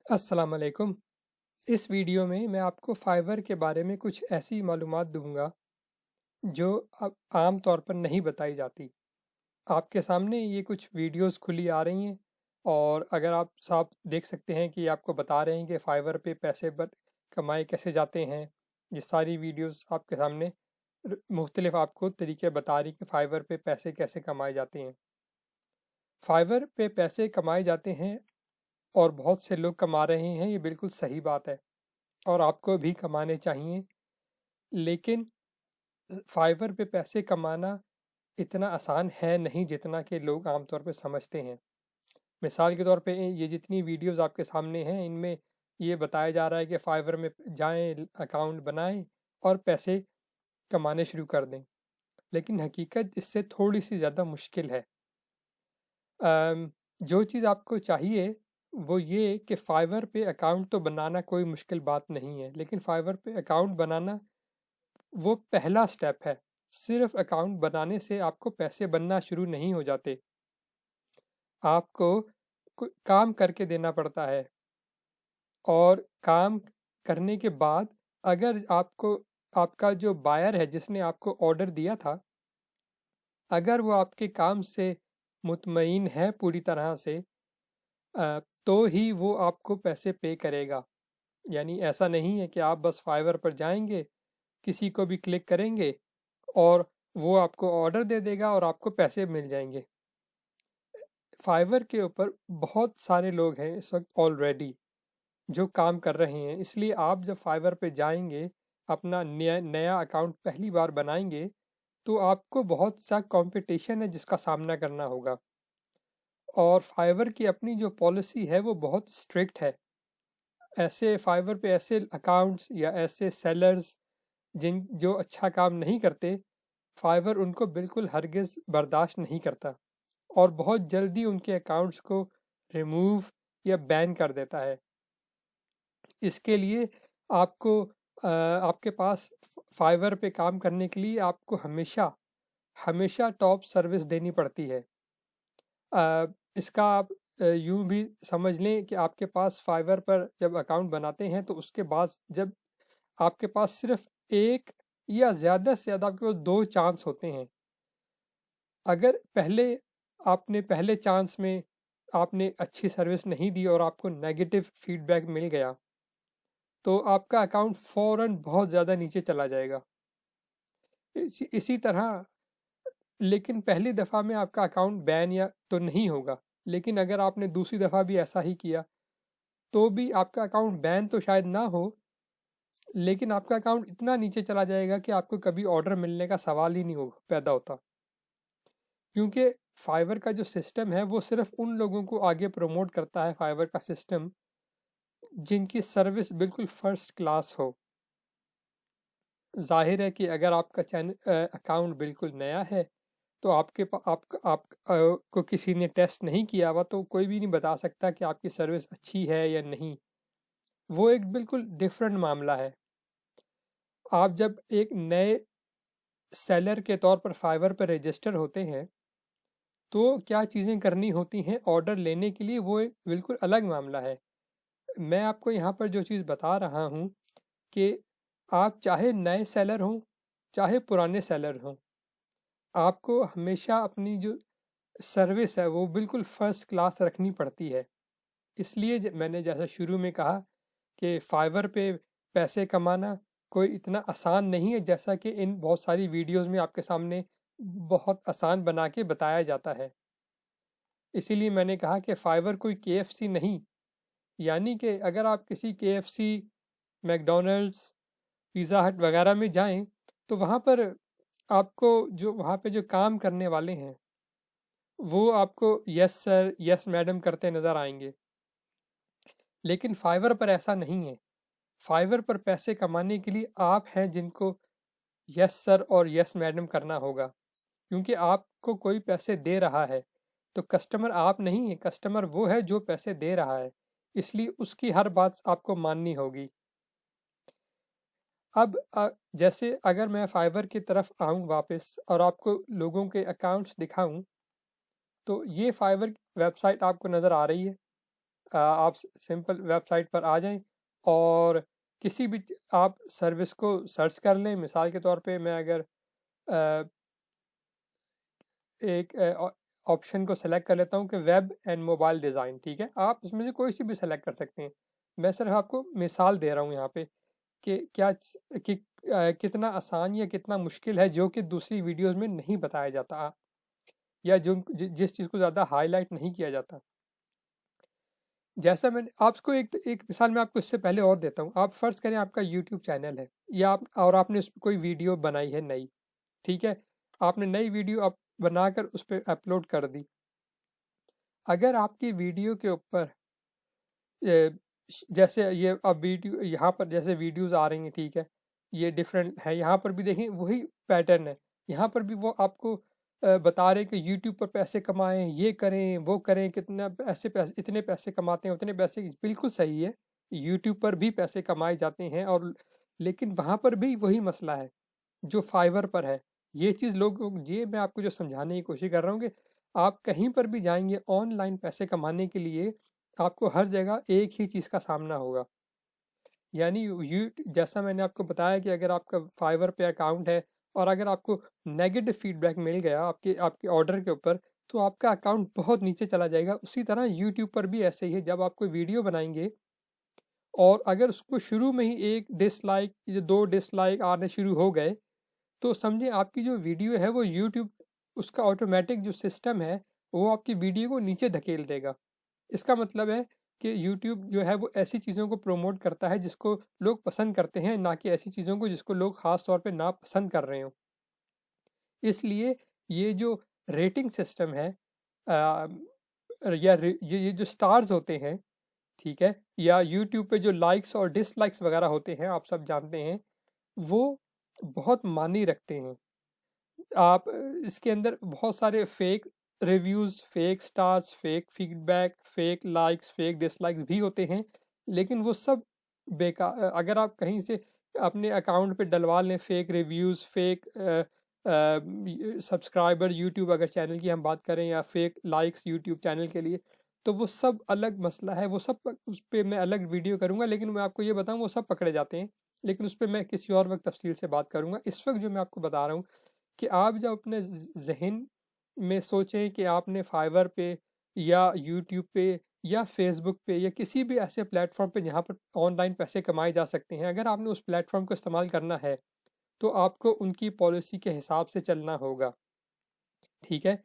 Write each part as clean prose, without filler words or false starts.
अस्सलाम वालेकुम। इस वीडियो में मैं आपको फाइवर के बारे में कुछ ऐसी मालूमात दूंगा जो अब आम तौर पर नहीं बताई जाती। आपके सामने ये कुछ वीडियोस खुली आ रही हैं और अगर आप साफ देख सकते हैं कि आपको बता रहे हैं कि फाइवर पे पैसे कमाए कैसे जाते हैं। ये सारी वीडियोस आपके सामने मुख्तलिफ आपको तरीके बता रही कि फाइवर पे पैसे कैसे कमाए जाते हैं। फाइवर पे पैसे कमाए जाते हैं और बहुत से लोग कमा रहे हैं, ये बिल्कुल सही बात है और आपको भी कमाने चाहिए। लेकिन फाइवर पे पैसे कमाना इतना आसान है नहीं जितना कि लोग आमतौर पे समझते हैं। मिसाल के तौर पे ये जितनी वीडियोस आपके सामने हैं इनमें ये बताया जा रहा है कि फाइवर में जाएं, अकाउंट बनाएं और पैसे कमाने शुरू कर दें। लेकिन हकीकत इससे थोड़ी सी ज़्यादा मुश्किल है। जो चीज़ आपको चाहिए वो ये कि फाइवर पे अकाउंट तो बनाना कोई मुश्किल बात नहीं है, लेकिन फाइवर पे अकाउंट बनाना वो पहला स्टेप है। सिर्फ अकाउंट बनाने से आपको पैसे बनना शुरू नहीं हो जाते। आपको काम करके देना पड़ता है और काम करने के बाद अगर आपको आपका जो बायर है जिसने आपको ऑर्डर दिया था, अगर वो आपके काम से मुतमईन है पूरी तरह से, तो ही वो आपको पैसे पे करेगा। यानी ऐसा नहीं है कि आप बस फाइवर पर जाएंगे, किसी को भी क्लिक करेंगे और वो आपको ऑर्डर दे देगा और आपको पैसे मिल जाएंगे। फाइवर के ऊपर बहुत सारे लोग हैं इस वक्त ऑलरेडी जो काम कर रहे हैं, इसलिए आप जब फाइवर पे जाएंगे, अपना नया नया अकाउंट पहली बार बनाएंगे, तो आपको बहुत सा कंपटीशन है जिसका सामना करना होगा। और फाइवर की अपनी जो पॉलिसी है वो बहुत स्ट्रिक्ट है। ऐसे फाइवर पे ऐसे अकाउंट्स या ऐसे सेलर्स जिन जो अच्छा काम नहीं करते, फाइवर उनको बिल्कुल हरगिज़ बर्दाश्त नहीं करता और बहुत जल्दी उनके अकाउंट्स को रिमूव या बैन कर देता है। इसके लिए आपको आपके पास फाइवर पे काम करने के लिए आपको हमेशा हमेशा टॉप सर्विस देनी पड़ती है। इसका आप यूं भी समझ लें कि आपके पास फाइवर पर जब अकाउंट बनाते हैं तो उसके बाद जब आपके पास सिर्फ एक या ज़्यादा से ज़्यादा आपके पास दो चांस होते हैं। अगर आपने पहले चांस में आपने अच्छी सर्विस नहीं दी और आपको नेगेटिव फीडबैक मिल गया, तो आपका अकाउंट फ़ौरन बहुत ज़्यादा नीचे चला जाएगा। इसी तरह, लेकिन पहली दफ़ा में आपका अकाउंट बैन या तो नहीं होगा, लेकिन अगर आपने दूसरी दफ़ा भी ऐसा ही किया तो भी आपका अकाउंट बैन तो शायद ना हो, लेकिन आपका अकाउंट इतना नीचे चला जाएगा कि आपको कभी ऑर्डर मिलने का सवाल ही नहीं हो पैदा होता। क्योंकि फाइवर का जो सिस्टम है वो सिर्फ उन लोगों को आगे प्रमोट करता है, फाइवर का सिस्टम, जिनकी सर्विस बिल्कुल फर्स्ट क्लास हो। जाहिर है कि अगर आपका अकाउंट बिल्कुल नया है तो आपको किसी ने टेस्ट नहीं किया हुआ, तो कोई भी नहीं बता सकता कि आपकी सर्विस अच्छी है या नहीं। वो एक बिल्कुल डिफरेंट मामला है। आप जब एक नए सेलर के तौर पर फाइवर पर रजिस्टर होते हैं तो क्या चीज़ें करनी होती हैं ऑर्डर लेने के लिए, वो एक बिल्कुल अलग मामला है। मैं आपको यहाँ पर जो चीज़ बता रहा हूँ कि आप चाहे नए सेलर हों चाहे पुराने सेलर हों, आपको हमेशा अपनी जो सर्विस है वो बिल्कुल फर्स्ट क्लास रखनी पड़ती है। इसलिए मैंने जैसा शुरू में कहा कि फाइवर पे पैसे कमाना कोई इतना आसान नहीं है जैसा कि इन बहुत सारी वीडियोस में आपके सामने बहुत आसान बना के बताया जाता है। इसीलिए मैंने कहा कि फाइवर कोई केएफसी नहीं। यानी कि अगर आप किसी केएफसी, मैकडोनल्ड्स, पिज़्ज़ा हट वगैरह में जाएं तो वहाँ पर आपको जो वहाँ पे जो काम करने वाले हैं वो आपको यस सर यस मैडम करते नज़र आएंगे। लेकिन फाइवर पर ऐसा नहीं है। फाइवर पर पैसे कमाने के लिए आप हैं जिनको यस सर और यस मैडम करना होगा, क्योंकि आपको कोई पैसे दे रहा है। तो कस्टमर आप नहीं है, कस्टमर वो है जो पैसे दे रहा है, इसलिए उसकी हर बात आपको माननी होगी। अब जैसे अगर मैं फाइवर की तरफ आऊँ वापस और आपको लोगों के अकाउंट्स दिखाऊं, तो ये फाइवर वेबसाइट आपको नज़र आ रही है। आप सिंपल वेबसाइट पर आ जाएं और किसी भी आप सर्विस को सर्च कर लें। मिसाल के तौर पे मैं अगर अ, एक ऑप्शन को सेलेक्ट कर लेता हूँ कि वेब एंड मोबाइल डिज़ाइन, ठीक है, आप उसमें से कोई सी भी सेलेक्ट कर सकते हैं। मैं सिर्फ आपको मिसाल दे रहा हूँ यहाँ पे कि कितना आसान या कितना मुश्किल है जो कि दूसरी वीडियोस में नहीं बताया जाता, या जिस चीज़ को ज़्यादा हाईलाइट नहीं किया जाता। जैसा मैंने आपको एक एक मिसाल मैं आपको इससे पहले और देता हूँ। आप फर्ज करें आपका यूट्यूब चैनल है, या आप और आपने उस पर कोई वीडियो बनाई है नई, ठीक है, आपने नई वीडियो आप बनाकर उस पर अपलोड कर दी। अगर आपकी वीडियो के ऊपर जैसे ये अब वीडियो यहाँ पर जैसे वीडियोस आ रही हैं, ठीक है, ये डिफरेंट है, यहाँ पर भी देखें वही पैटर्न है। यहाँ पर भी वो आपको बता रहे हैं कि यूट्यूब पर पैसे कमाएं, ये करें वो करें, कितना पैसे इतने पैसे कमाते हैं, उतने पैसे, बिल्कुल सही है, यूट्यूब पर भी पैसे कमाए जाते हैं। और लेकिन वहाँ पर भी वही मसला है जो फाइवर पर है। ये चीज़ ये मैं आपको जो समझाने की कोशिश कर रहा हूँ कि आप कहीं पर भी जाएंगे ऑनलाइन पैसे कमाने के लिए, आपको हर जगह एक ही चीज़ का सामना होगा। यानी यू जैसा मैंने आपको बताया कि अगर आपका फाइवर पे अकाउंट है और अगर आपको नेगेटिव फीडबैक मिल गया आपके आपके ऑर्डर के ऊपर, तो आपका अकाउंट बहुत नीचे चला जाएगा। उसी तरह यूट्यूब पर भी ऐसे ही है, जब आप कोई वीडियो बनाएंगे और अगर उसको शुरू में ही एक डिसलाइक या दो डिसलाइक आने शुरू हो गए, तो समझे आपकी जो वीडियो है वो यूट्यूब, उसका ऑटोमेटिक जो सिस्टम है वो आपकी वीडियो को नीचे धकेल देगा। इसका मतलब है कि यूट्यूब जो है वो ऐसी चीज़ों को प्रमोट करता है जिसको लोग पसंद करते हैं, ना कि ऐसी चीज़ों को जिसको लोग ख़ास तौर पे ना पसंद कर रहे हों। इसलिए ये जो रेटिंग सिस्टम है, आ, ये जो स्टार्स होते हैं, ठीक है, या यूट्यूब पे जो लाइक्स और डिसलाइक्स वगैरह होते हैं, आप सब जानते हैं, वो बहुत मानी रखते हैं। आप इसके अंदर बहुत सारे fake reviews, fake stars, fake feedback, fake likes, fake dislikes भी होते हैं, लेकिन वो सब बेकार। अगर आप कहीं से अपने अकाउंट पे डलवा लें fake reviews, fake subscriber YouTube अगर चैनल की हम बात करें, या फेक लाइक्स यूट्यूब चैनल के लिए, तो वो सब अलग मसला है। वो सब उस पर मैं अलग वीडियो करूँगा, लेकिन मैं आपको ये बताऊँ वो सब पकड़े जाते हैं, लेकिन उस पर मैं किसी और वक्त तफसील से बात करूँगा। इस वक्त जो मैं आपको बता रहा हूँ कि आप जब अपने जहन में सोचें कि आपने फाइवर पे या यूट्यूब पे या फेसबुक पे या किसी भी ऐसे प्लेटफॉर्म पे जहाँ पर ऑनलाइन पैसे कमाए जा सकते हैं, अगर आपने उस प्लेटफॉर्म को इस्तेमाल करना है, तो आपको उनकी पॉलिसी के हिसाब से चलना होगा, ठीक है,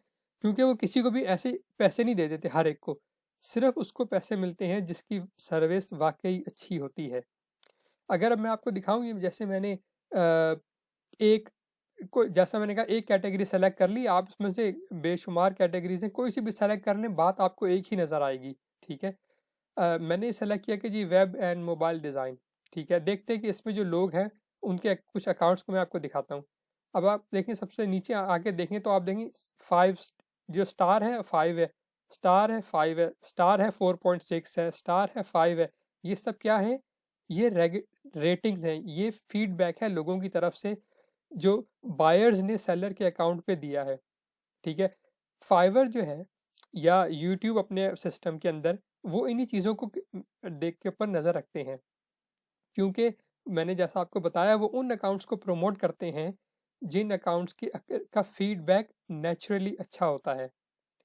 क्योंकि वो किसी को भी ऐसे पैसे नहीं दे देते हर एक को। सिर्फ उसको पैसे मिलते हैं जिसकी सर्विस वाकई अच्छी होती है। अगर अब मैं आपको दिखाऊं, ये जैसे मैंने एक जैसा मैंने कहा एक कैटेगरी सेलेक्ट कर ली, आप उसमें से बेशुमार कैटेगरीज हैं, कोई सी भी सेलेक्ट कर लें, बात आपको एक ही नज़र आएगी, ठीक है। मैंने सेलेक्ट किया कि जी वेब एंड मोबाइल डिज़ाइन, ठीक है। देखते हैं कि इसमें जो लोग हैं उनके कुछ अकाउंट्स को मैं आपको दिखाता हूँ। अब आप देखें सबसे नीचे आके देखें तो आप देखें 5 जो स्टार है 5 है, स्टार है 5 है, स्टार है 4.6 है, स्टार है 5 है। ये सब क्या है? ये रेटिंग्स हैं, ये फीडबैक है लोगों की तरफ से जो बायर्स ने सेलर के अकाउंट पे दिया है, ठीक है। फाइवर जो है या यूट्यूब अपने सिस्टम के अंदर वो इन्हीं चीज़ों को देख के ऊपर नज़र रखते हैं, क्योंकि मैंने जैसा आपको बताया वो उन अकाउंट्स को प्रमोट करते हैं जिन अकाउंट्स की का फीडबैक नेचुरली अच्छा होता है,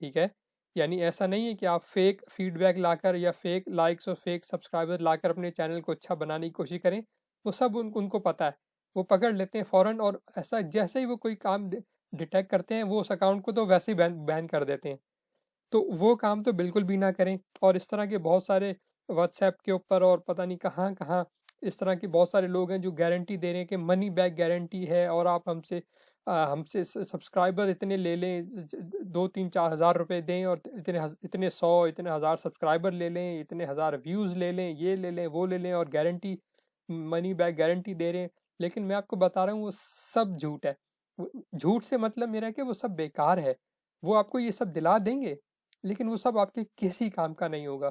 ठीक है। यानी ऐसा नहीं है कि आप फेक फीडबैक लाकर या फेक लाइक्स और फेक सब्सक्राइबर लाकर अपने चैनल को अच्छा बनाने की कोशिश करें। वो सब उनको पता है, वो पकड़ लेते हैं फ़ौरन, और ऐसा जैसे ही वो कोई काम डिटेक्ट करते हैं वो उस अकाउंट को तो वैसे ही बैन बैन कर देते हैं। तो वो काम तो बिल्कुल भी ना करें। और इस तरह के बहुत सारे व्हाट्सएप के ऊपर और पता नहीं कहाँ कहाँ इस तरह के बहुत सारे लोग हैं जो गारंटी दे रहे हैं कि मनी बैक गारंटी है, और आप हमसे सब्सक्राइबर इतने ले लें, 2 3 4 हज़ार रुपए दें और इतने 100 इतने हज़ार सब्सक्राइबर ले लें, इतने हज़ार व्यूज़ ले लें, ये ले लें वो ले लें, और गारंटी मनी बैक गारंटी दे रहे हैं। लेकिन मैं आपको बता रहा हूँ वो सब झूठ है। झूठ से मतलब मेरा है कि वो सब बेकार है। वो आपको ये सब दिला देंगे, लेकिन वो सब आपके किसी काम का नहीं होगा,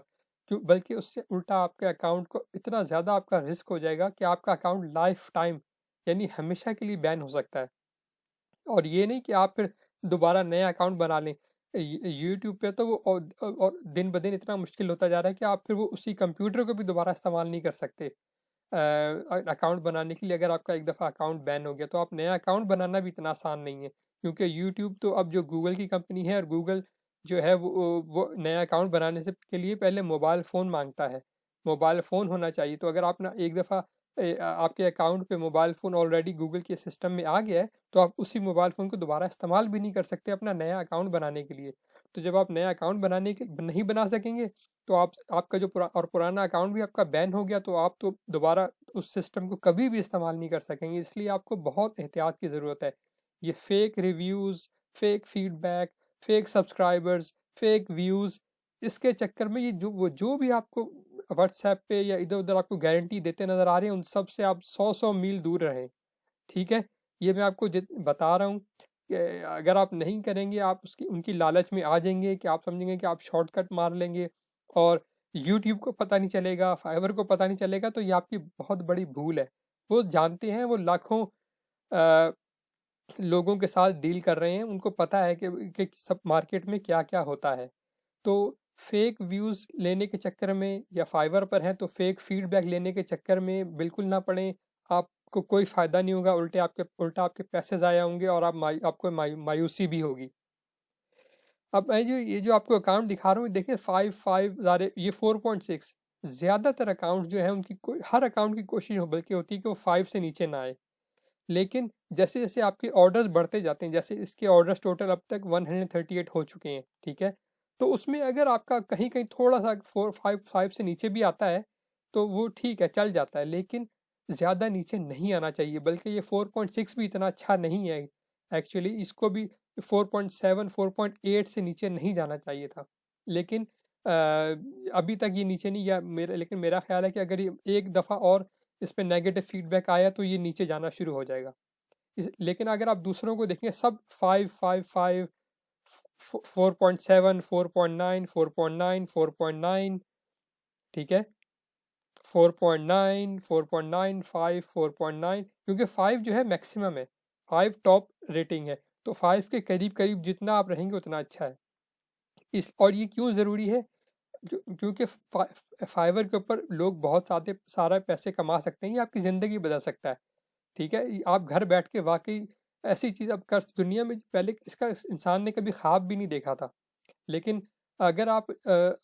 क्यों, बल्कि उससे उल्टा आपके अकाउंट को इतना ज़्यादा आपका रिस्क हो जाएगा कि आपका अकाउंट लाइफ टाइम यानी हमेशा के लिए बैन हो सकता है। और ये नहीं कि आप फिर दोबारा नया अकाउंट बना लें। यूट्यूब पे तो वो और दिन ब दिन इतना मुश्किल होता जा रहा है कि आप फिर वो उसी कंप्यूटर को भी दोबारा इस्तेमाल नहीं कर सकते अकाउंट बनाने के लिए। अगर आपका एक दफ़ा अकाउंट बैन हो गया तो आप नया अकाउंट बनाना भी इतना आसान नहीं है, क्योंकि यूट्यूब तो अब जो गूगल की कंपनी है, और गूगल जो है वो नया अकाउंट बनाने से के लिए पहले मोबाइल फ़ोन मांगता है। मोबाइल फ़ोन होना चाहिए। तो अगर आप ना एक दफ़ा आपके अकाउंट पे मोबाइल फ़ोन ऑलरेडी गूगल के सिस्टम में आ गया है, तो आप उसी मोबाइल फ़ोन को दोबारा इस्तेमाल भी नहीं कर सकते अपना नया अकाउंट बनाने के लिए। तो जब आप नया अकाउंट बनाने के नहीं बना सकेंगे, तो आपका जो पुराना अकाउंट भी आपका बैन हो गया, तो आप तो दोबारा उस सिस्टम को कभी भी इस्तेमाल नहीं कर सकेंगे। इसलिए आपको बहुत एहतियात की ज़रूरत है। ये fake reviews, fake feedback, fake subscribers, fake views, इसके चक्कर में ये जो भी आपको व्हाट्सएप पे या इधर उधर आपको गारंटी देते नज़र आ रहे हैं, उन सब से आप 100-100 मील दूर रहें। ठीक है? ये मैं आपको बता रहा हूँ कि अगर आप नहीं करेंगे, आप उसकी उनकी लालच में आ जाएंगे कि आप समझेंगे कि आप शॉर्टकट मार लेंगे और यूट्यूब को पता नहीं चलेगा, फाइवर को पता नहीं चलेगा, तो ये आपकी बहुत बड़ी भूल है। वो जानते हैं, वो लाखों अ, लोगों के साथ डील कर रहे हैं, उनको पता है कि सब मार्केट में क्या क्या होता है। तो फेक व्यूज़ लेने के चक्कर में, या फाइवर पर हैं तो फेक फीडबैक लेने के चक्कर में बिल्कुल ना पड़ें। आपको कोई फ़ायदा नहीं होगा, उल्टा आपके पैसे ज़ाया होंगे और आपको मायूसी भी होगी। अब मैं जो ये जो आपको अकाउंट दिखा रहा हूँ, देखिए 5 ज़ारे ये 4.6, ज़्यादातर अकाउंट जो है उनकी हर अकाउंट की कोशिश हो बल्कि होती है कि वो 5 से नीचे ना आए। लेकिन जैसे जैसे आपके ऑर्डर्स बढ़ते जाते हैं, जैसे इसके ऑर्डर्स टोटल अब तक 138 हो चुके हैं, ठीक है? तो उसमें अगर आपका कहीं कहीं थोड़ा सा 4 5 से नीचे भी आता है, तो वो ठीक है, चल जाता है। लेकिन ज़्यादा नीचे नहीं आना चाहिए, बल्कि ये 4.6 भी इतना अच्छा नहीं है। एक्चुअली इसको भी 4.7 4.8 से नीचे नहीं जाना चाहिए था। लेकिन अभी तक ये नीचे नहीं गया। लेकिन मेरा ख्याल है कि अगर ये एक दफ़ा और इस पे नेगेटिव फीडबैक आया, तो ये नीचे जाना शुरू हो जाएगा। लेकिन अगर आप दूसरों को देखें, सब 5 5 5, 4.7 4.9 4.9 4.9, ठीक है, 4.9 4.9 5 4.9, क्योंकि 5 जो है मैक्सिमम है, 5 टॉप रेटिंग है। तो 5 के करीब करीब जितना आप रहेंगे उतना अच्छा है। और ये क्यों ज़रूरी है? क्योंकि फाइवर के ऊपर लोग बहुत सारा पैसे कमा सकते हैं। ये आपकी ज़िंदगी बदल सकता है। ठीक है? आप घर बैठ के वाक़ई ऐसी चीज़ अब कर दुनिया में पहले इसका इंसान ने कभी ख्वाब भी नहीं देखा था। लेकिन अगर आप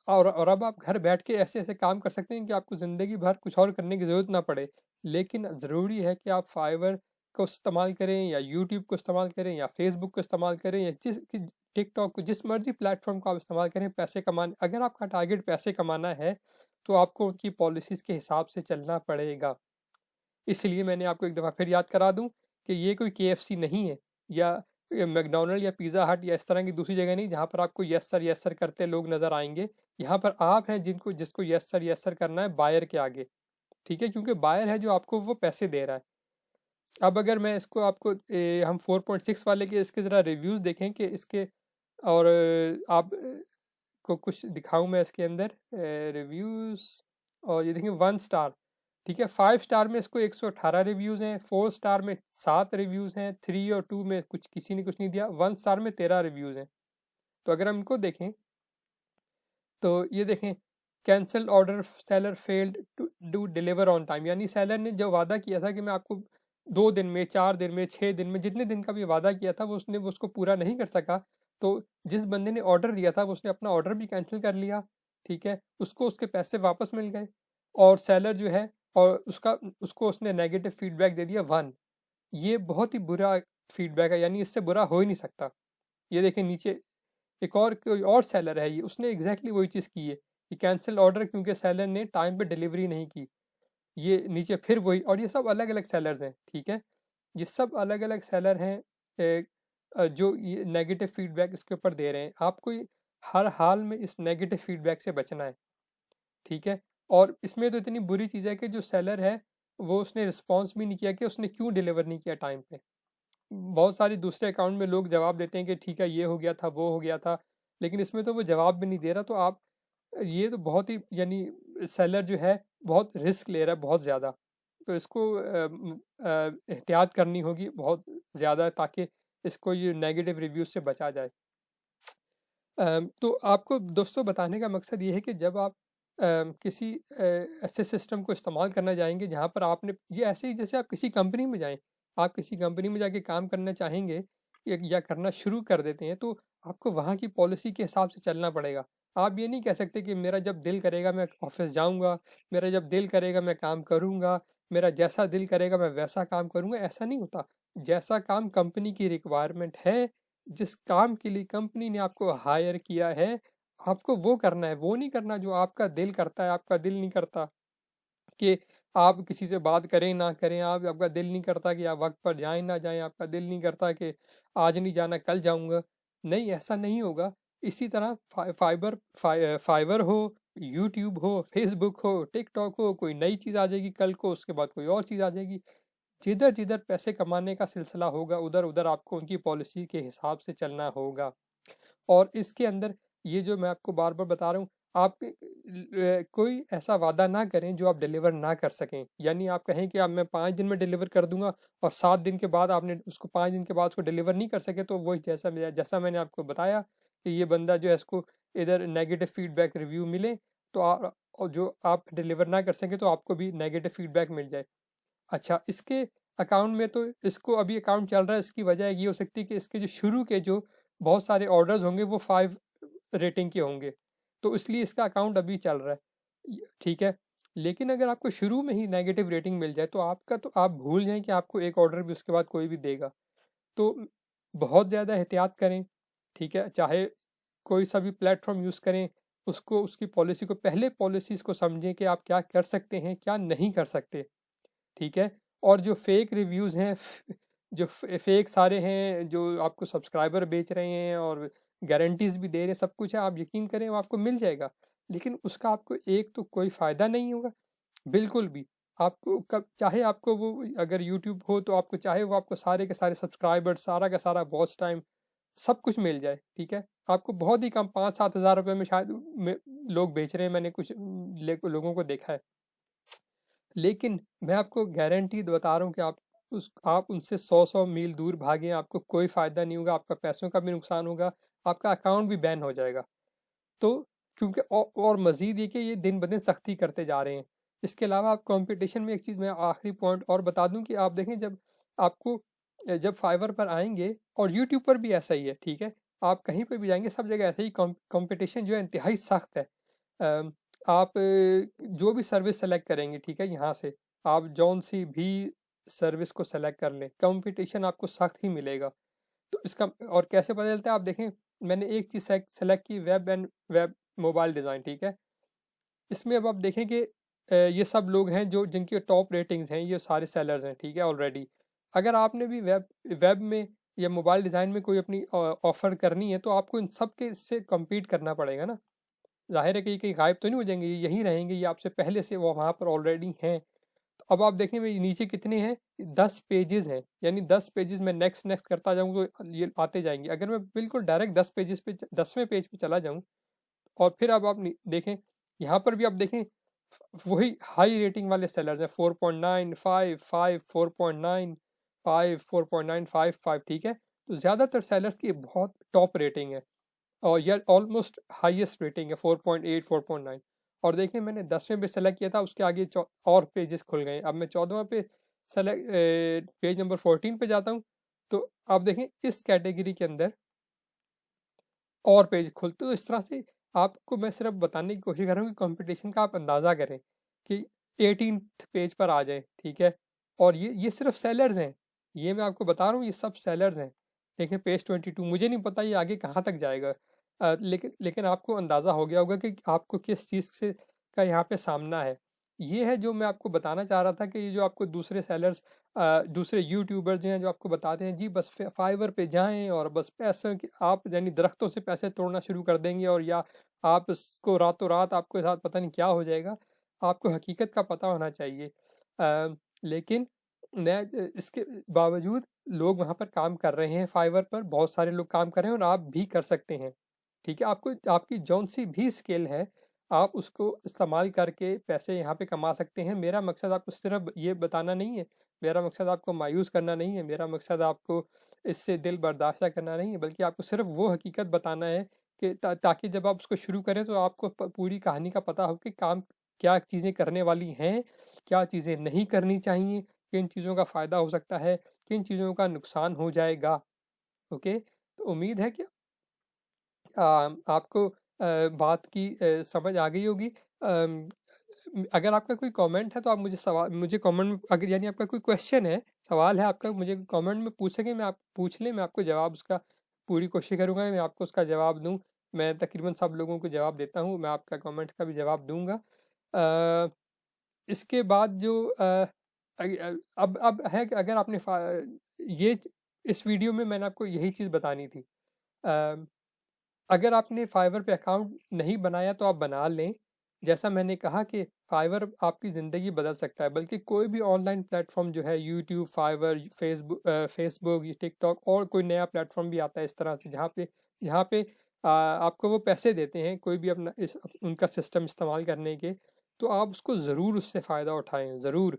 और अब आप घर बैठ के ऐसे-ऐसे काम कर सकते हैं कि आपको ज़िंदगी भर कुछ और करने की ज़रूरत ना पड़े। लेकिन ज़रूरी है कि आप फाइवर को इस्तेमाल करें, या यूट्यूब को इस्तेमाल करें, या फ़ेसबुक को इस्तेमाल करें, या टिकटॉक को, जिस मर्ज़ी प्लेटफ़ॉर्म को आप इस्तेमाल करें पैसे कमाने। अगर आपका टारगेट पैसे कमाना है, तो आपको उनकी पॉलिसीज़ के हिसाब से चलना पड़ेगा। इसलिए मैंने आपको एक दफ़ा फिर याद करा दूँ कि ये कोई केएफसी नहीं है, या मैकडॉनल्ड या पिज़्ज़ा हट या इस तरह की दूसरी जगह नहीं, जहाँ पर आपको यस सर करते लोग नज़र आएँगे। यहाँ पर आप हैं जिसको यस सर करना है बायर के आगे, ठीक है? क्योंकि बायर है जो आपको वो पैसे दे रहा है। अब अगर मैं इसको आपको हम 4.6 वाले के इसके ज़रा रिव्यूज़ देखें कि इसके, और आप को कुछ दिखाऊँ मैं इसके अंदर रिव्यूज़, और ये देखिए 1 स्टार, ठीक है? 5 स्टार में इसको 118 रिव्यूज़ हैं, 4 स्टार में 7 रिव्यूज़ हैं, 3 और 2 में किसी ने कुछ नहीं दिया, 1 स्टार में 13 रिव्यूज़ हैं। तो अगर हम इनको देखें, तो ये देखें, cancel order, seller failed to do deliver on time, यानी सेलर ने जो वादा किया था कि मैं आपको 2 दिन में, 4 दिन में, 6 दिन में, जितने दिन का भी वादा किया था, वो उसने उसको पूरा नहीं कर सका। तो जिस बंदे ने ऑर्डर दिया था, वो उसने अपना ऑर्डर भी कैंसिल कर लिया, ठीक है? उसको उसके पैसे वापस मिल गए, और सेलर जो है, और उसको उसने नेगेटिव फीडबैक दे दिया 1। ये बहुत ही बुरा फीडबैक है, यानी इससे बुरा हो ही नहीं सकता। ये देखें नीचे, एक और कोई और सेलर है, ये उसने एग्जैक्टली वही चीज़ की है कि कैंसिल ऑर्डर, क्योंकि सेलर ने टाइम पे डिलीवरी नहीं की। ये नीचे फिर वही, और ये सब अलग अलग सेलर्स हैं, ठीक है? ये सब अलग अलग सेलर हैं जो ये नेगेटिव फीडबैक इसके ऊपर दे रहे हैं। आपको हर हाल में इस नेगेटिव फीडबैक से बचना है, ठीक है? और इसमें तो इतनी बुरी चीज़ है कि जो सेलर है, वो उसने रिस्पॉन्स भी नहीं किया कि उसने क्यों डिलीवर नहीं किया टाइम पे। बहुत सारे दूसरे अकाउंट में लोग जवाब देते हैं कि ठीक है, ये हो गया था, वो हो गया था, लेकिन इसमें तो वो जवाब भी नहीं दे रहा। तो आप, ये तो बहुत ही, यानी सेलर जो है बहुत रिस्क ले रहा है, बहुत ज़्यादा। तो इसको एहतियात करनी होगी बहुत ज़्यादा, ताकि इसको ये नेगेटिव रिव्यूज़ से बचा जाए। तो आपको दोस्तों बताने का मकसद ये है कि जब आप किसी ऐसे सिस्टम को इस्तेमाल करना जाएंगे जहाँ पर आपने ये ऐसे ही जैसे आप किसी कंपनी में जाएं, आप किसी कंपनी में जाके काम करना चाहेंगे या करना शुरू कर देते हैं, तो आपको वहाँ की पॉलिसी के हिसाब से चलना पड़ेगा। आप ये नहीं कह सकते कि मेरा जब दिल करेगा मैं ऑफिस जाऊँगा, मेरा जब दिल करेगा मैं काम करूँगा, मेरा जैसा दिल करेगा मैं वैसा काम करूँगा, ऐसा नहीं होता। जैसा काम कंपनी की रिक्वायरमेंट है, जिस काम के लिए कंपनी ने आपको हायर किया है, आपको वो करना है, वो नहीं करना जो आपका दिल करता है। आपका दिल नहीं करता कि आप किसी से बात करें ना करें, आप आपका दिल नहीं करता कि आप वक्त पर जाएं ना जाएं, आपका दिल नहीं करता कि आज नहीं जाना कल जाऊंगा। नहीं, ऐसा नहीं होगा। इसी तरह फाइवर हो, यूट्यूब हो, फेसबुक हो, टिकटॉक हो, कोई नई चीज़ आ जाएगी कल को, उसके बाद कोई और चीज़ आ जाएगी। जिधर जिधर पैसे कमाने का सिलसिला होगा उधर उधर आपको उनकी पॉलिसी के हिसाब से चलना होगा। और इसके अंदर ये जो मैं आपको बार बार बता रहा हूँ, आप कोई ऐसा वादा ना करें जो आप डिलीवर ना कर सकें। यानी आप कहें कि अब मैं 5 दिन में डिलीवर कर दूंगा और 7 दिन के बाद आपने उसको 5 दिन के बाद उसको डिलीवर नहीं कर सके, तो वही जैसा मैंने आपको बताया कि ये बंदा जो है इसको इधर नेगेटिव फीडबैक रिव्यू मिले, तो और जो आप डिलीवर ना कर सके तो आपको भी नेगेटिव फीडबैक मिल जाए। अच्छा, इसके अकाउंट में तो इसको अभी अकाउंट चल रहा है, इसकी वजह ये हो सकती है कि इसके जो शुरू के जो बहुत सारे ऑर्डर्स होंगे वो 5 रेटिंग के होंगे, तो इसलिए इसका अकाउंट अभी चल रहा है। ठीक है। लेकिन अगर आपको शुरू में ही नेगेटिव रेटिंग मिल जाए तो आपका तो आप भूल जाएं कि आपको एक ऑर्डर भी उसके बाद कोई भी देगा। तो बहुत ज़्यादा एहतियात करें। ठीक है, चाहे कोई सा भी प्लेटफॉर्म यूज़ करें, उसको उसकी पॉलिसी को पहले पॉलिसीज़ को समझें कि आप क्या कर सकते हैं क्या नहीं कर सकते। ठीक है। और जो फेक रिव्यूज़ हैं, जो फेक सारे हैं, जो आपको सब्सक्राइबर बेच रहे हैं और गारंटीज भी दे रहे हैं, सब कुछ है, आप यकीन करें वो आपको मिल जाएगा। लेकिन उसका आपको एक तो कोई फ़ायदा नहीं होगा बिल्कुल भी। आपको कब चाहे आपको वो, अगर यूट्यूब हो तो आपको चाहे वो आपको सारे के सारे सब्सक्राइबर, सारा का सारा वॉच टाइम, सब कुछ मिल जाए। ठीक है। आपको बहुत ही कम 5-7 हज़ार रुपये में शायद लोग बेच रहे हैं, मैंने कुछ लोगों को देखा है। लेकिन मैं आपको गारंटी बता रहा हूँ कि आप उनसे 100-100 मील दूर भागें, आपको कोई फ़ायदा नहीं होगा, आपका पैसों का भी नुकसान होगा, आपका अकाउंट भी बैन हो जाएगा। तो क्योंकि और मज़ीद ये कि ये दिन ब दिन सख्ती करते जा रहे हैं। इसके अलावा आप कंपटीशन में एक चीज़ मैं आखिरी पॉइंट और बता दूं कि आप देखें, जब आपको जब फाइवर पर आएंगे, और यूट्यूब पर भी ऐसा ही है। ठीक है। आप कहीं पर भी जाएंगे सब जगह ऐसा ही कंपटीशन जो है इंतहाई सख्त है। आप जो भी सर्विस सेलेक्ट करेंगे, ठीक है, यहाँ से आप जौन सी भी सर्विस को सेलेक्ट कर लें, कंपटीशन आपको सख्त ही मिलेगा। तो इसका और कैसे पता चलता है, आप देखें, मैंने एक चीज़ सेलेक्ट की, वेब मोबाइल डिज़ाइन। ठीक है। इसमें अब आप देखें कि ये सब लोग हैं जो जिनकी टॉप रेटिंग्स हैं, ये सारे सेलर्स हैं। ठीक है, ऑलरेडी। अगर आपने भी वेब में या मोबाइल डिज़ाइन में कोई अपनी ऑफ़र करनी है, तो आपको इन सब के से कम्पीट करना पड़ेगा ना। ज़ाहिर है कि ये कहीं गायब तो नहीं हो जाएंगे, ये यहीं रहेंगे, ये आपसे पहले से वो वहाँ पर ऑलरेडी हैं। तो अब आप देखें भाई नीचे कितने हैं, 10 पेजेस हैं। यानी 10 पेजेस में नेक्स्ट नेक्स्ट करता जाऊँ तो ये आते जाएंगे। अगर मैं बिल्कुल डायरेक्ट 10 पेजेस पे 10वें पेज पे चला जाऊँ, और फिर अब आप देखें, यहाँ पर भी आप देखें वही हाई रेटिंग वाले सेलर्स हैं, 4.9, 5, 5, 4.9, 5, 4.9, 5, 5। ठीक है। तो ज़्यादातर सेलर्स की बहुत टॉप रेटिंग है, और यह ऑलमोस्ट हाईएस्ट रेटिंग है, 4.8, 4.9। और देखिए मैंने 10वें पे सेलेक्ट किया था, उसके आगे और पेजेस खुल गए। अब मैं 14वां पे सेलेक्ट पेज नंबर 14 पे जाता हूँ, तो आप देखें इस कैटेगरी के अंदर और पेज खुलते। तो इस तरह से आपको मैं सिर्फ बताने की कोशिश कर रहा हूँ कि कंपटीशन का आप अंदाज़ा करें कि 18th पेज पर आ जाए। ठीक है। और ये सिर्फ सेलर्स हैं, ये मैं आपको बता रहा हूँ, ये सब सेलर्स हैं। देखें पेज 22, मुझे नहीं पता ये आगे कहाँ तक जाएगा। लेकिन लेकिन आपको अंदाज़ा हो गया होगा कि आपको किस चीज़ से का यहाँ पे सामना है। ये है जो मैं आपको बताना चाह रहा था कि ये जो आपको दूसरे सेलर्स, दूसरे यूट्यूबर्स हैं जो आपको बताते हैं जी बस फाइवर पे जाएं और बस पैसे आप यानी दरख्तों से पैसे तोड़ना शुरू कर देंगे, और या आप इसको रातों रात आपके साथ पता नहीं क्या हो जाएगा। आपको हकीकत का पता होना चाहिए। लेकिन मैं इसके बावजूद लोग वहाँ पर काम कर रहे हैं, फाइवर पर बहुत सारे लोग काम कर रहे हैं, और आप भी कर सकते हैं। ठीक है। आपको आपकी जौन सी भी स्किल है, आप उसको इस्तेमाल करके पैसे यहाँ पे कमा सकते हैं। मेरा मकसद आपको सिर्फ ये बताना नहीं है, मेरा मकसद आपको मायूस करना नहीं है, मेरा मकसद आपको इससे दिल बर्दाश्त करना नहीं है, बल्कि आपको सिर्फ वो हकीकत बताना है कि ताकि जब आप उसको शुरू करें तो आपको पूरी कहानी का पता हो कि काम क्या चीज़ें करने वाली हैं, क्या चीज़ें नहीं करनी चाहिए, किन चीज़ों का फ़ायदा हो सकता है, किन चीज़ों का नुकसान हो जाएगा। ओके, तो उम्मीद है कि आपको बात की समझ आ गई होगी। अगर आपका कोई कमेंट है तो आप मुझे कमेंट में, अगर यानी आपका कोई क्वेश्चन है, सवाल है आपका, मुझे कमेंट में पूछेंगे, मैं आप पूछ लें, मैं आपको जवाब उसका पूरी कोशिश करूंगा मैं आपको उसका जवाब दूं। मैं तकरीबन सब लोगों को जवाब देता हूं, मैं आपका कमेंट्स का भी जवाब दूंगा। अ, इसके बाद जो अब है कि अगर आपने ये इस वीडियो में मैंने आपको यही चीज़ बतानी थी। अगर आपने फाइवर पे अकाउंट नहीं बनाया तो आप बना लें। जैसा मैंने कहा कि फाइवर आपकी ज़िंदगी बदल सकता है, बल्कि कोई भी ऑनलाइन प्लेटफॉर्म जो है, यूट्यूब, फाइवर, फेसबुक, टिकटॉक, और कोई नया प्लेटफॉर्म भी आता है इस तरह से, जहाँ पे आपको वो पैसे देते हैं कोई भी अपना उनका सिस्टम इस्तेमाल करने के। तो आप उसको ज़रूर उससे फ़ायदा उठाएं, ज़रूर।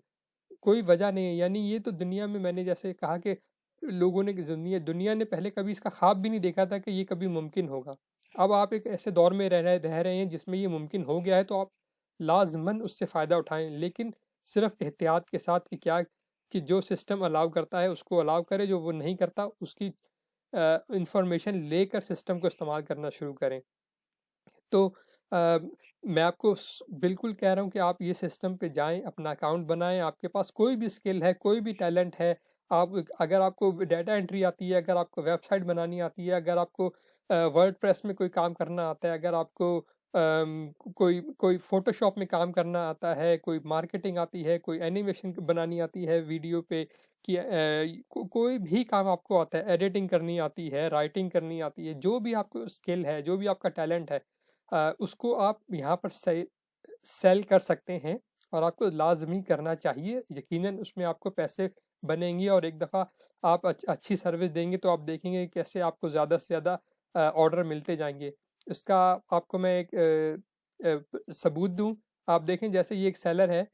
कोई वजह नहीं है, यानी ये तो दुनिया में, मैंने जैसे कहा कि लोगों ने, दुनिया ने पहले कभी इसका ख्वाब भी नहीं देखा था कि ये कभी मुमकिन होगा। अब आप एक ऐसे दौर में रह रहे हैं जिसमें ये मुमकिन हो गया है, तो आप लाजमन उससे फ़ायदा उठाएं, लेकिन सिर्फ एहतियात के साथ कि जो सिस्टम अलाउ करता है उसको अलाउ करें, जो वो नहीं करता उसकी इंफॉर्मेशन लेकर सिस्टम को इस्तेमाल करना शुरू करें। तो मैं आपको बिल्कुल कह रहा हूँ कि आप ये सिस्टम पे जाएं, अपना अकाउंट बनाएं। आपके पास कोई भी स्किल है, कोई भी टैलेंट है, अगर आपको डाटा एंट्री आती है, अगर आपको वेबसाइट बनानी आती है, अगर आपको वर्डप्रेस में कोई काम करना आता है, अगर आपको कोई कोई फोटोशॉप में काम करना आता है, कोई मार्केटिंग आती है, कोई एनिमेशन बनानी आती है वीडियो पे, कि कोई भी काम आपको आता है, एडिटिंग करनी आती है, राइटिंग करनी आती है, जो भी आपको स्किल है, जो भी आपका टैलेंट है, उसको आप यहाँ पर सेल कर सकते हैं, और आपको लाजमी करना चाहिए। यकीनन उसमें आपको पैसे बनेंगे, और एक दफ़ा आप अच्छी सर्विस देंगे तो आप देखेंगे कैसे आपको ज़्यादा से ज़्यादा ऑर्डर मिलते जाएंगे। इसका आपको मैं एक सबूत दूं। आप देखें, जैसे ये एक सेलर है,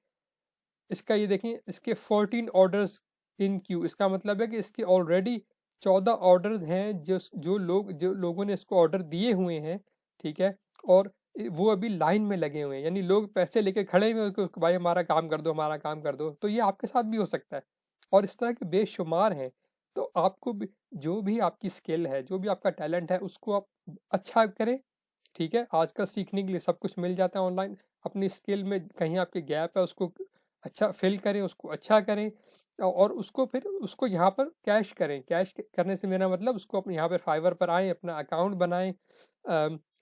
इसका ये देखें, इसके 14 ऑर्डर्स इन क्यू। इसका मतलब है कि इसके ऑलरेडी 14 ऑर्डर्स हैं, जो लोगों ने इसको ऑर्डर दिए हुए हैं, ठीक है, और वो अभी लाइन में लगे हुए हैं, यानी लोग पैसे लेके खड़े हुए हैं कि भाई हमारा काम कर दो, हमारा काम कर दो। तो ये आपके साथ भी हो सकता है, और इस तरह के बेशुमार हैं। तो आपको भी, जो भी आपकी स्किल है, जो भी आपका टैलेंट है, उसको आप अच्छा करें। ठीक है, आजकल सीखने के लिए सब कुछ मिल जाता है ऑनलाइन। अपनी स्किल में कहीं आपके गैप है, उसको अच्छा फिल करें, उसको अच्छा करें, और उसको फिर उसको यहाँ पर कैश करें। कैश करने से मेरा मतलब, उसको अपने यहाँ पर फाइवर पर आएँ, अपना अकाउंट बनाएं।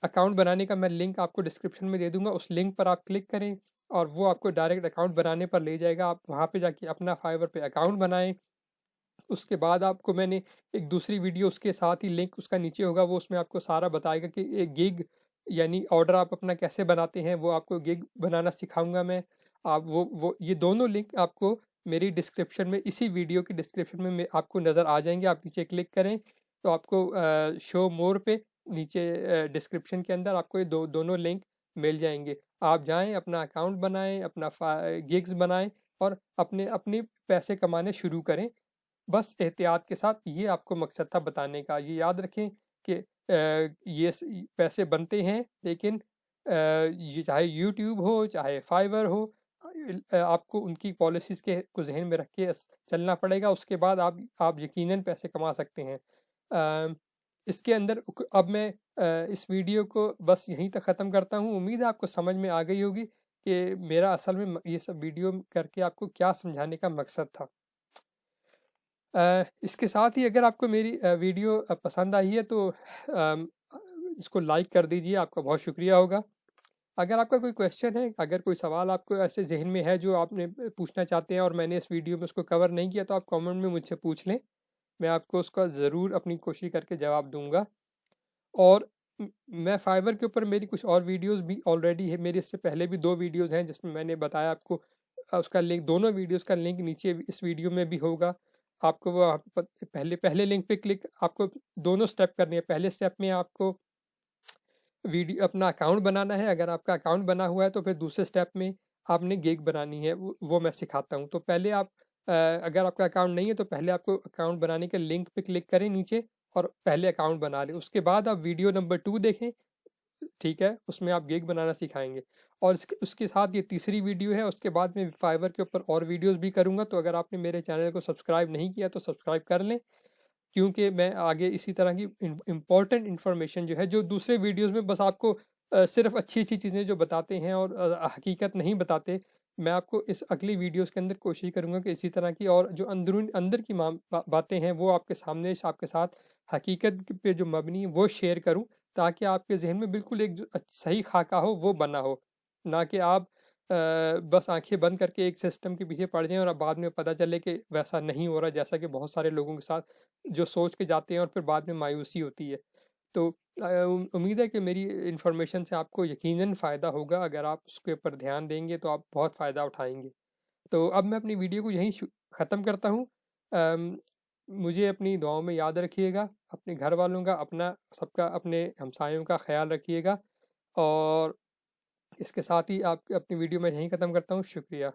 अकाउंट बनाने का मैं लिंक आपको डिस्क्रिप्शन में दे दूंगा, उस लिंक पर आप क्लिक करें और वो आपको डायरेक्ट अकाउंट बनाने पर ले जाएगा। आप वहाँ पे जाके अपना फाइवर पे अकाउंट बनाएं। उसके बाद आपको मैंने एक दूसरी वीडियो, उसके साथ ही लिंक उसका नीचे होगा, वो उसमें आपको सारा बताएगा कि एक गिग, यानी ऑर्डर आप अपना कैसे बनाते हैं, वो आपको गिग बनाना सिखाऊंगा मैं। आप वो ये दोनों लिंक आपको मेरी डिस्क्रिप्शन में, इसी वीडियो की डिस्क्रिप्शन में आपको नज़र आ जाएंगे। आप नीचे क्लिक करें तो आपको शो मोर पे नीचे डिस्क्रिप्शन के अंदर आपको ये दोनों लिंक मिल जाएंगे। आप जाएं, अपना अकाउंट बनाएं, अपना गिग्स बनाएं, और अपने अपने पैसे कमाने शुरू करें। बस एहतियात के साथ, ये आपको मकसद था बताने का। ये याद रखें कि ये पैसे बनते हैं, लेकिन ये चाहे यूट्यूब हो, चाहे फाइवर हो, आपको उनकी पॉलिसीज़ के को जहन में रख के चलना पड़ेगा। उसके बाद आप यकीनन पैसे कमा सकते हैं। इसके अंदर अब मैं इस वीडियो को बस यहीं तक ख़त्म करता हूँ। उम्मीद है आपको समझ में आ गई होगी कि मेरा असल में ये सब वीडियो करके आपको क्या समझाने का मकसद था। इसके साथ ही अगर आपको मेरी वीडियो पसंद आई है तो इसको लाइक कर दीजिए, आपका बहुत शुक्रिया होगा। अगर आपका कोई क्वेश्चन है, अगर कोई सवाल आपको ऐसे जहन में है जो आपने पूछना चाहते हैं और मैंने इस वीडियो में उसको कवर नहीं किया, तो आप कमेंट में मुझसे पूछ लें, मैं आपको उसका ज़रूर अपनी कोशिश करके जवाब दूंगा। और मैं फाइवर के ऊपर मेरी कुछ और वीडियोस भी ऑलरेडी है, मेरी इससे पहले भी 2 वीडियोस हैं जिसमें मैंने बताया आपको। उसका लिंक, दोनों वीडियोस का लिंक नीचे इस वीडियो में भी होगा। आपको वो पहले पहले लिंक पे क्लिक, आपको दोनों स्टेप करने हैं। पहले स्टेप में आपको वीडियो अपना अकाउंट बनाना है। अगर आपका अकाउंट बना हुआ है तो फिर दूसरे स्टेप में आपने गिग बनानी है, वो मैं सिखाता हूँ। तो पहले आप अगर आपका अकाउंट नहीं है तो पहले आपको अकाउंट बनाने के लिंक पे क्लिक करें नीचे, और पहले अकाउंट बना लें। उसके बाद आप वीडियो नंबर 2 देखें, ठीक है, उसमें आप गिग बनाना सिखाएंगे। और उसके साथ ये तीसरी वीडियो है, उसके बाद मैं फाइवर के ऊपर और वीडियोस भी करूंगा। तो अगर आपने मेरे चैनल को सब्सक्राइब नहीं किया तो सब्सक्राइब कर लें, क्योंकि मैं आगे इसी तरह की इम्पोर्टेंट इन्फॉर्मेशन जो है, जो दूसरे वीडियोस में बस आपको सिर्फ अच्छी अच्छी चीज़ें जो बताते हैं और हकीकत नहीं बताते, मैं आपको इस अगली वीडियोस के अंदर कोशिश करूंगा कि इसी तरह की और जो अंदर की बातें हैं वो आपके सामने आपके साथ हकीकत पे जो मबनी है वो शेयर करूं, ताकि आपके जहन में बिल्कुल एक जो सही खाका हो वो बना हो, ना कि आप बस आंखें बंद करके एक सिस्टम के पीछे पड़ जाएं और अब बाद में पता चले कि वैसा नहीं हो रहा, जैसा कि बहुत सारे लोगों के साथ जो सोच के जाते हैं और फिर बाद में मायूसी होती है। तो उम्मीद है कि मेरी इन्फॉर्मेशन से आपको यकीनन फ़ायदा होगा। अगर आप उसके ऊपर ध्यान देंगे तो आप बहुत फ़ायदा उठाएंगे। तो अब मैं अपनी वीडियो को यहीं ख़त्म करता हूँ। मुझे अपनी दुआओं में याद रखिएगा, अपने घर वालों का, अपना सबका, अपने हमसायों का ख्याल रखिएगा। और इसके साथ ही आप अपनी वीडियो में यहीं ख़त्म करता हूँ। शुक्रिया।